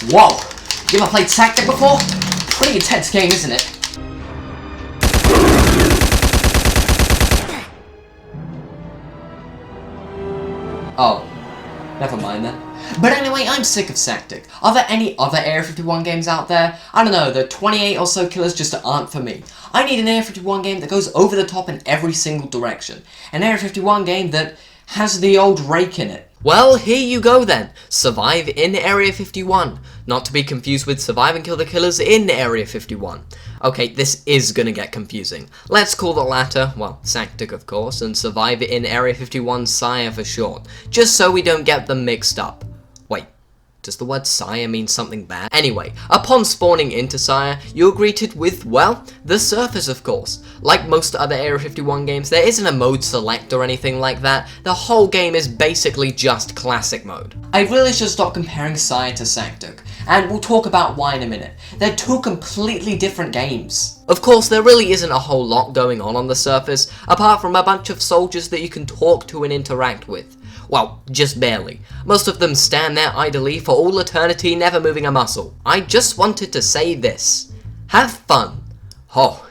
Whoa! You ever played SAKTK before? Pretty intense game, isn't it? Oh, never mind then. But anyway, I'm sick of SAKTK. Are there any other Area 51 games out there? I don't know, the 28 or so killers just aren't for me. I need an Area 51 game that goes over the top in every single direction. An Area 51 game that has the old rake in it. Well, here you go then. Survive in Area 51. Not to be confused with Survive and Kill the Killers in Area 51. Okay, this is gonna get confusing. Let's call the latter, well, SAKTK of course, and Survive in Area 51 Sire for short, just so we don't get them mixed up. Wait, does the word Sire mean something bad? Anyway, upon spawning into Sire, you're greeted with, well, the surface of course. Like most other Area 51 games, there isn't a mode select or anything like that. The whole game is basically just classic mode. I really should stop comparing Sire to SAKTK, and we'll talk about why in a minute. They're two completely different games. Of course, there really isn't a whole lot going on the surface, apart from a bunch of soldiers that you can talk to and interact with. Well, just barely. Most of them stand there idly for all eternity, never moving a muscle. I just wanted to say this. Have fun. Oh,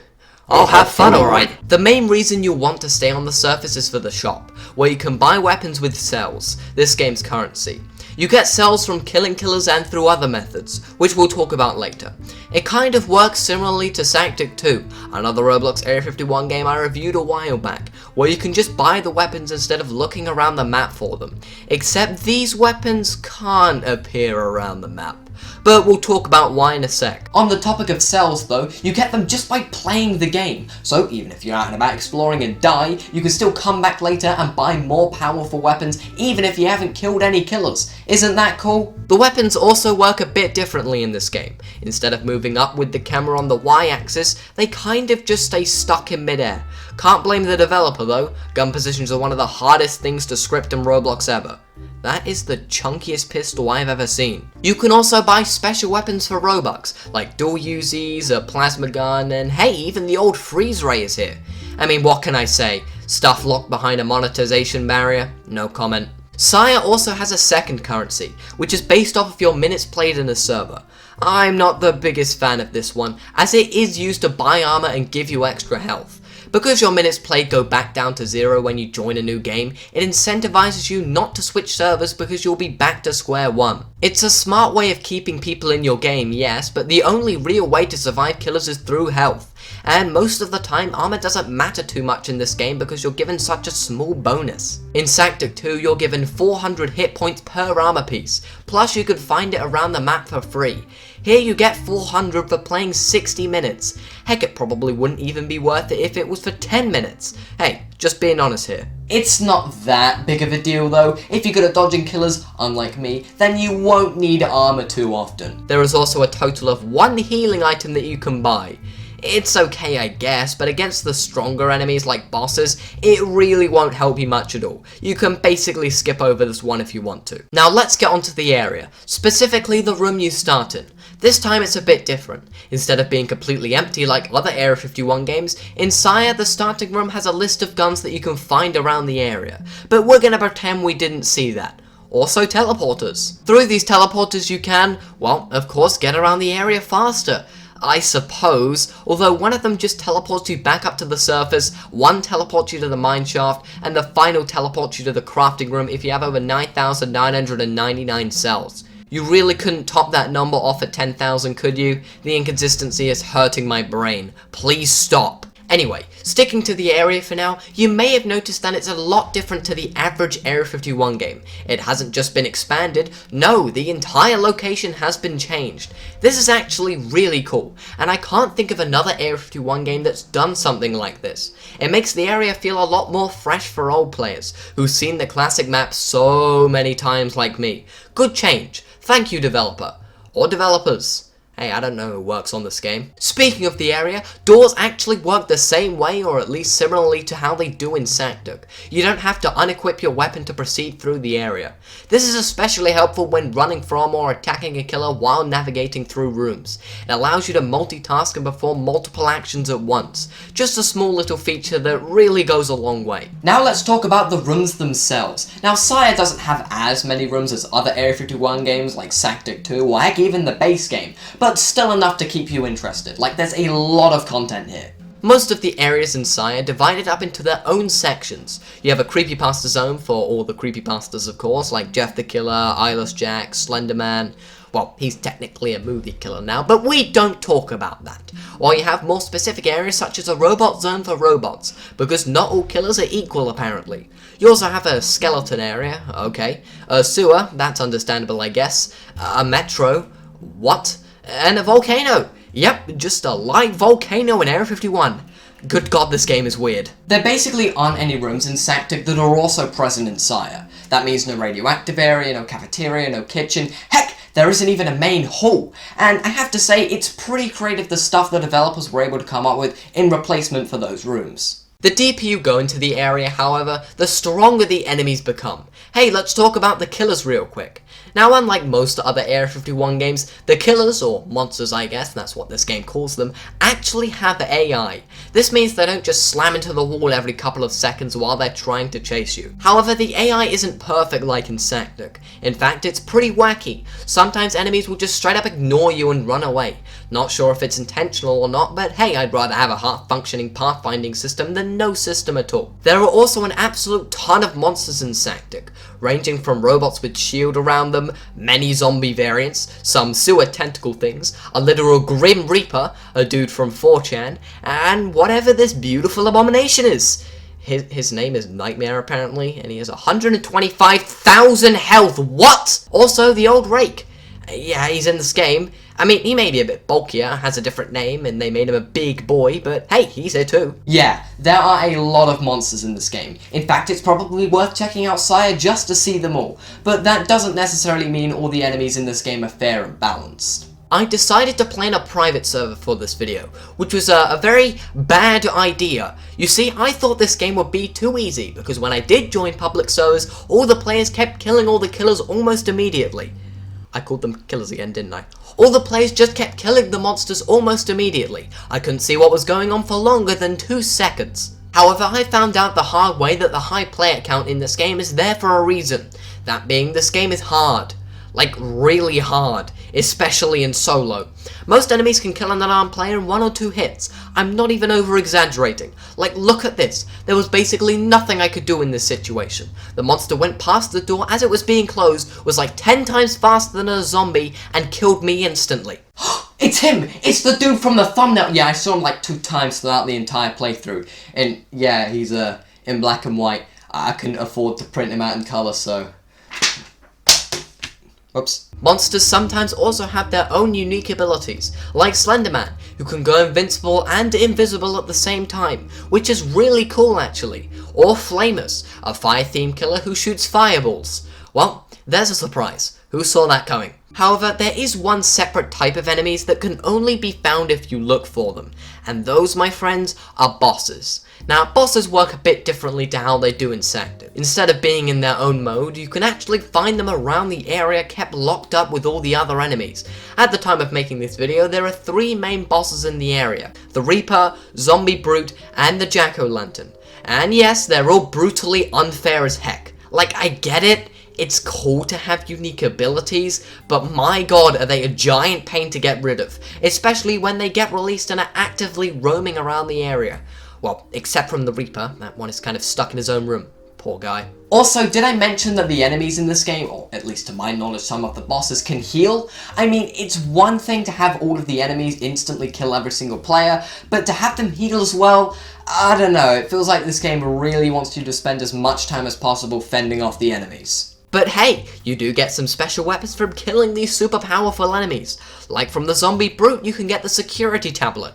have fun, alright. The main reason you'll want to stay on the surface is for the shop, where you can buy weapons with cells, this game's currency. You get cells from killing killers and through other methods, which we'll talk about later. It kind of works similarly to SAKTK 2, another Roblox Area 51 game I reviewed a while back, where you can just buy the weapons instead of looking around the map for them. Except these weapons can't appear around the map. But we'll talk about why in a sec. On the topic of cells though, you get them just by playing the game. So even if you're out and about exploring and die, you can still come back later and buy more powerful weapons even if you haven't killed any killers. Isn't that cool? The weapons also work a bit differently in this game. Instead of moving up with the camera on the Y-axis, they kind of just stay stuck in midair. Can't blame the developer though, gun positions are one of the hardest things to script in Roblox ever. That is the chunkiest pistol I've ever seen. You can also buy special weapons for Robux, like dual Uzis, a plasma gun, and hey, even the old freeze ray is here. I mean, what can I say? Stuff locked behind a monetization barrier? No comment. Sire also has a second currency, which is based off of your minutes played in a server. I'm not the biggest fan of this one, as it is used to buy armor and give you extra health. Because your minutes played go back down to 0 when you join a new game, it incentivizes you not to switch servers because you'll be back to square one. It's a smart way of keeping people in your game, yes, but the only real way to survive killers is through health. And most of the time, armor doesn't matter too much in this game because you're given such a small bonus. In SAKTK 2, you're given 400 hit points per armor piece, plus you could find it around the map for free. Here you get 400 for playing 60 minutes. Heck, it probably wouldn't even be worth it if it was for 10 minutes. Hey, just being honest here. It's not that big of a deal though. If you're good at dodging killers, unlike me, then you won't need armor too often. There is also a total of 1 healing item that you can buy. It's okay, I guess, but against the stronger enemies like bosses, it really won't help you much at all. You can basically skip over this one if you want to. Now let's get onto the area, specifically the room you start in. This time it's a bit different. Instead of being completely empty like other Area 51 games, in Sire the starting room has a list of guns that you can find around the area. But we're gonna pretend we didn't see that. Also teleporters. Through these teleporters you can, well, of course, get around the area faster. I suppose, although one of them just teleports you back up to the surface, one teleports you to the mine shaft, and the final teleports you to the crafting room if you have over 9,999 cells. You really couldn't top that number off at 10,000, could you? The inconsistency is hurting my brain. Please stop. Anyway, sticking to the area for now, you may have noticed that it's a lot different to the average Area 51 game. It hasn't just been expanded, no, the entire location has been changed. This is actually really cool, and I can't think of another Area 51 game that's done something like this. It makes the area feel a lot more fresh for old players, who've seen the classic map so many times like me. Good change. Thank you, developer. Or developers. Hey, I don't know who works on this game. Speaking of the area, doors actually work the same way, or at least similarly to how they do in SAKTK. You don't have to unequip your weapon to proceed through the area. This is especially helpful when running from or attacking a killer while navigating through rooms. It allows you to multitask and perform multiple actions at once. Just a small little feature that really goes a long way. Now let's talk about the rooms themselves. Now Sire doesn't have as many rooms as other Area 51 games like SAKTK 2 or heck even the base game, but still enough to keep you interested. Like, there's a lot of content here. Most of the areas in Sire are divided up into their own sections. You have a creepypasta zone for all the creepypastas, of course, like Jeff the Killer, Eyeless Jack, Slenderman. Well, he's technically a movie killer now, but we don't talk about that. While you have more specific areas such as a robot zone for robots, because not all killers are equal apparently. You also have a skeleton area, okay, a sewer, that's understandable I guess, a metro, what? And a volcano. Yep, just a live volcano in Area 51. Good god, this game is weird. There basically aren't any rooms in SAKTK that are also present in Sire. That means no radioactive area, no cafeteria, no kitchen, heck, there isn't even a main hall. And I have to say, it's pretty creative the stuff the developers were able to come up with in replacement for those rooms. The deeper you go into the area, however, the stronger the enemies become. Hey, let's talk about the killers real quick. Now, unlike most other Area 51 games, the killers, or monsters I guess, that's what this game calls them, actually have AI. This means they don't just slam into the wall every couple of seconds while they're trying to chase you. However, the AI isn't perfect like in SAKTK. In fact, it's pretty wacky. Sometimes enemies will just straight up ignore you and run away. Not sure if it's intentional or not, but hey, I'd rather have a half-functioning pathfinding system than no system at all. There are also an absolute ton of monsters in SAKTK, ranging from robots with shield around them, many zombie variants, some sewer tentacle things, a literal Grim Reaper, a dude from 4chan, and whatever this beautiful abomination is. His name is Nightmare apparently, and he has 125,000 health. What? Also, the old Rake. Yeah, he's in this game. I mean, he may be a bit bulkier, has a different name, and they made him a big boy, but hey, he's here too. Yeah, there are a lot of monsters in this game. In fact, it's probably worth checking out Sire just to see them all. But that doesn't necessarily mean all the enemies in this game are fair and balanced. I decided to plan a private server for this video, which was a very bad idea. You see, I thought this game would be too easy, because when I did join public servers, all the players kept killing all the killers almost immediately. I called them killers again, didn't I? All the players just kept killing the monsters almost immediately. I couldn't see what was going on for longer than 2 seconds. However, I found out the hard way that the high player count in this game is there for a reason. That being, this game is hard. Like, really hard, especially in solo. Most enemies can kill an unarmed player in 1 or 2 hits. I'm not even over-exaggerating. Like, look at this. There was basically nothing I could do in this situation. The monster went past the door as it was being closed, was like 10 times faster than a zombie, and killed me instantly. It's him! It's the dude from the thumbnail! Yeah, I saw him like 2 times throughout the entire playthrough. And yeah, he's in black and white. I couldn't afford to print him out in colour, so... Oops. Monsters sometimes also have their own unique abilities, like Slenderman, who can go invincible and invisible at the same time, which is really cool actually. Or Flamers, a fire-themed killer who shoots fireballs. Well, there's a surprise. Who saw that coming? However, there is one separate type of enemies that can only be found if you look for them, and those, my friends, are bosses. Now, bosses work a bit differently to how they do in SAKTK. Instead of being in their own mode, you can actually find them around the area kept locked up with all the other enemies. At the time of making this video, there are 3 main bosses in the area: the Reaper, Zombie Brute, and the Jack-o'-lantern. And yes, they're all brutally unfair as heck. Like, I get it. It's cool to have unique abilities, but my god are they a giant pain to get rid of, especially when they get released and are actively roaming around the area. Well, except from the Reaper, that one is kind of stuck in his own room. Poor guy. Also, did I mention that the enemies in this game, or at least to my knowledge some of the bosses, can heal? I mean, it's one thing to have all of the enemies instantly kill every single player, but to have them heal as well, I don't know, it feels like this game really wants you to spend as much time as possible fending off the enemies. But hey, you do get some special weapons from killing these super powerful enemies. Like from the Zombie Brute, you can get the security tablet.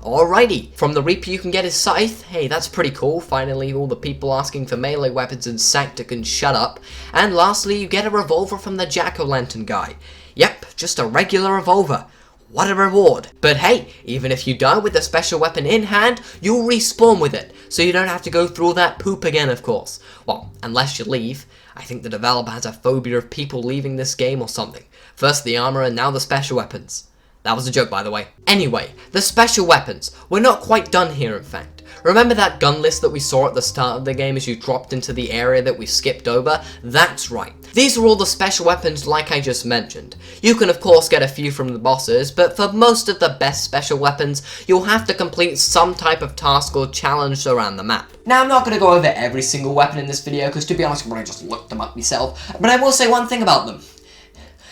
Alrighty, from the Reaper you can get his scythe. Hey, that's pretty cool. Finally, all the people asking for melee weapons in SAKTK can shut up. And lastly, you get a revolver from the Jack-o'-lantern guy. Yep, just a regular revolver. What a reward. But hey, even if you die with the special weapon in hand, you'll respawn with it, so you don't have to go through all that poop again, of course. Well, unless you leave. I think the developer has a phobia of people leaving this game or something. First the armor and now the special weapons. That was a joke, by the way. Anyway, the special weapons. We're not quite done here, in fact. Remember that gun list that we saw at the start of the game as you dropped into the area that we skipped over? That's right. These are all the special weapons like I just mentioned. You can of course get a few from the bosses, but for most of the best special weapons, you'll have to complete some type of task or challenge around the map. Now, I'm not going to go over every single weapon in this video, because to be honest, I just looked them up myself, but I will say one thing about them.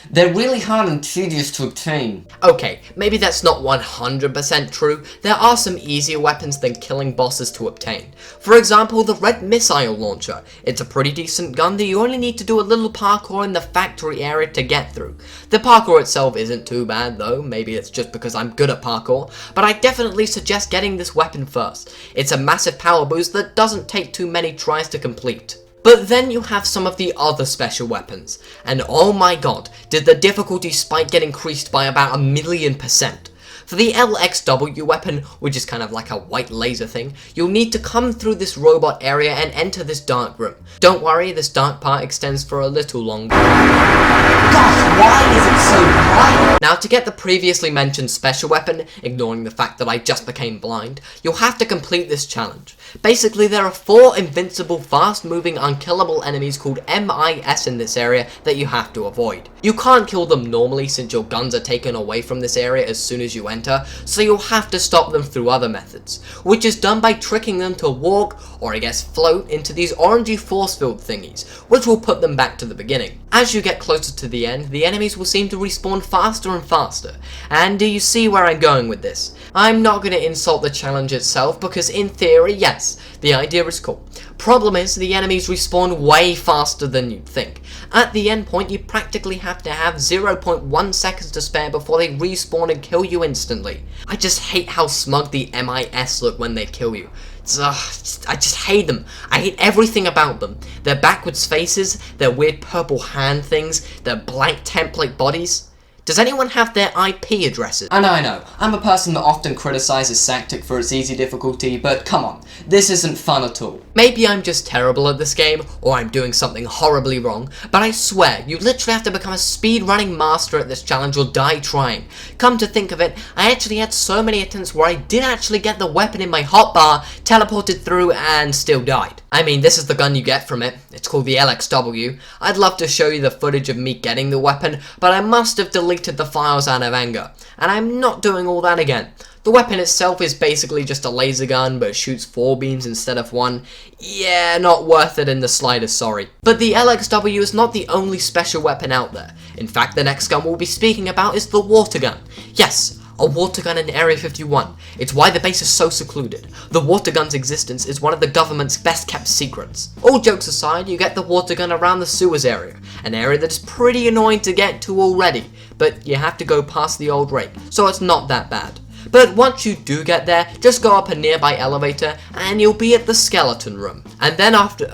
They're really hard and tedious to obtain. Okay, maybe that's not 100% true. There are some easier weapons than killing bosses to obtain. For example, the red missile launcher. It's a pretty decent gun that you only need to do a little parkour in the factory area to get through. The parkour itself isn't too bad though, maybe it's just because I'm good at parkour, but I definitely suggest getting this weapon first. It's a massive power boost that doesn't take too many tries to complete. But then you have some of the other special weapons, and oh my god, did the difficulty spike get increased by about 1,000,000%. For the LXW weapon, which is kind of like a white laser thing, you'll need to come through this robot area and enter this dark room. Don't worry, this dark part extends for a little longer. Gosh, why is it so bright? Now, to get the previously mentioned special weapon, ignoring the fact that I just became blind, you'll have to complete this challenge. Basically, there are 4 invincible, fast-moving, unkillable enemies called MIS in this area that you have to avoid. You can't kill them normally since your guns are taken away from this area as soon as you enter, so you'll have to stop them through other methods, which is done by tricking them to walk, or I guess float, into these orangey force field thingies, which will put them back to the beginning. As you get closer to the end, the enemies will seem to respawn faster and faster, and do you see where I'm going with this? I'm not going to insult the challenge itself, because in theory, yes, the idea is cool. Problem is, the enemies respawn way faster than you'd think. At the end point, you practically have to have 0.1 seconds to spare before they respawn and kill you instantly. I just hate how smug the MIS look when they kill you. I just hate them. I hate everything about them. Their backwards faces, their weird purple hand things, their blank template bodies. Does anyone have their IP addresses? I know. I'm a person that often criticizes SAKTK for its easy difficulty, but come on, this isn't fun at all. Maybe I'm just terrible at this game, or I'm doing something horribly wrong, but I swear, you literally have to become a speedrunning master at this challenge or die trying. Come to think of it, I actually had so many attempts where I did actually get the weapon in my hotbar, teleported through, and still died. I mean, this is the gun you get from it. It's called the LXW. I'd love to show you the footage of me getting the weapon, but I must have deleted the files out of anger, and I'm not doing all that again. The weapon itself is basically just a laser gun, but shoots 4 beams instead of 1. Yeah, not worth it in the slightest, sorry. But the LXW is not the only special weapon out there. In fact, the next gun we'll be speaking about is the water gun. Yes, a water gun in Area 51. It's why the base is so secluded. The water gun's existence is one of the government's best kept secrets. All jokes aside, you get the water gun around the sewers area, an area that is pretty annoying to get to already, but you have to go past the old rake, so it's not that bad. But once you do get there, just go up a nearby elevator and you'll be at the skeleton room. And then after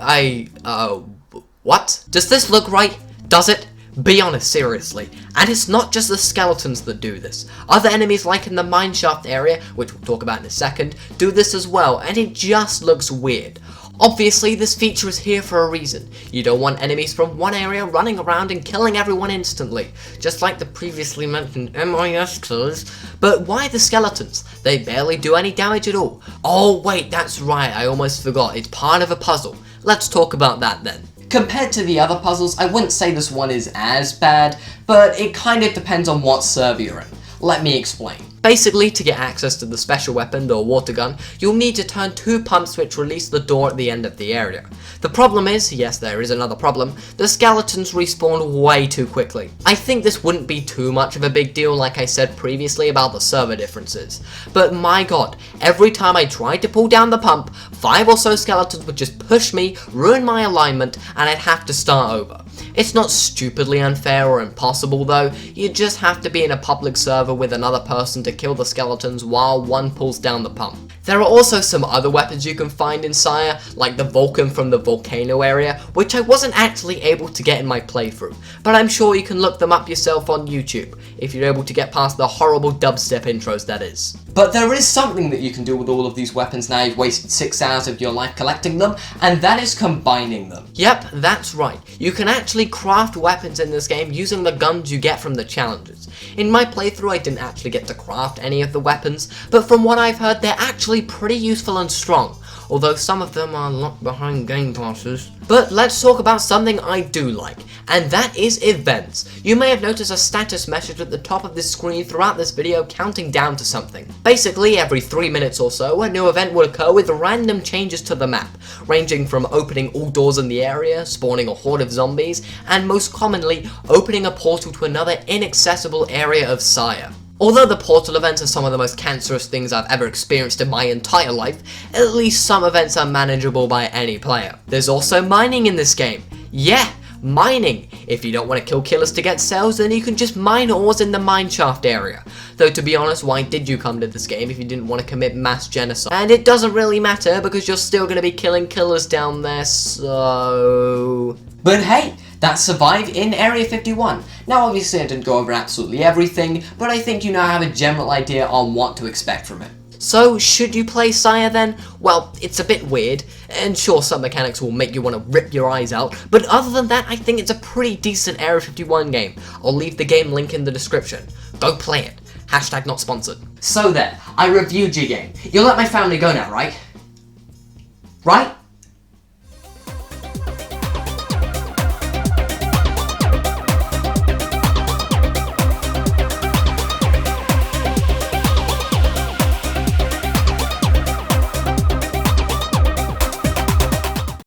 what? Does this look right? Does it? Be honest, seriously. And it's not just the skeletons that do this. Other enemies like in the mineshaft area, which we'll talk about in a second, do this as well, and it just looks weird. Obviously, this feature is here for a reason. You don't want enemies from one area running around and killing everyone instantly, just like the previously mentioned MIS killers. But why the skeletons? They barely do any damage at all. Oh wait, that's right, I almost forgot, it's part of a puzzle. Let's talk about that then. Compared to the other puzzles, I wouldn't say this one is as bad, but it kind of depends on what server you're in. Let me explain. Basically, to get access to the special weapon, the water gun, you'll need to turn 2 pumps which release the door at the end of the area. The problem is, yes there is another problem, the skeletons respawn way too quickly. I think this wouldn't be too much of a big deal like I said previously about the server differences, but my god, every time I tried to pull down the pump, 5 or so skeletons would just push me, ruin my alignment, and I'd have to start over. It's not stupidly unfair or impossible though, you just have to be in a public server with another person to kill the skeletons while one pulls down the pump. There are also some other weapons you can find in Sire, like the Vulcan from the volcano area, which I wasn't actually able to get in my playthrough, but I'm sure you can look them up yourself on YouTube, if you're able to get past the horrible dubstep intros, that is. But there is something that you can do with all of these weapons now you've wasted 6 hours of your life collecting them, and that is combining them. Yep, that's right. You can actually craft weapons in this game using the guns you get from the challenges. In my playthrough, I didn't actually get to craft any of the weapons, but from what I've heard, they're actually pretty useful and strong, although some of them are locked behind game passes. But let's talk about something I do like, and that is events. You may have noticed a status message at the top of this screen throughout this video counting down to something. Basically, every 3 minutes or so, a new event will occur with random changes to the map, ranging from opening all doors in the area, spawning a horde of zombies, and most commonly, opening a portal to another inaccessible area of Sire. Although the portal events are some of the most cancerous things I've ever experienced in my entire life, at least some events are manageable by any player. There's also mining in this game. Yeah, mining. If you don't want to kill killers to get cells, then you can just mine ores in the mineshaft area. Though to be honest, why did you come to this game if you didn't want to commit mass genocide? And it doesn't really matter because you're still going to be killing killers down there, so... But hey, that's Survive in Area 51. Now obviously I didn't go over absolutely everything, but I think you now have a general idea on what to expect from it. So, should you play Sire then? Well, it's a bit weird, and sure, some mechanics will make you want to rip your eyes out, but other than that, I think it's a pretty decent Area 51 game. I'll leave the game link in the description. Go play it. Hashtag not sponsored. So there, I reviewed your game. You'll let my family go now, right? Right?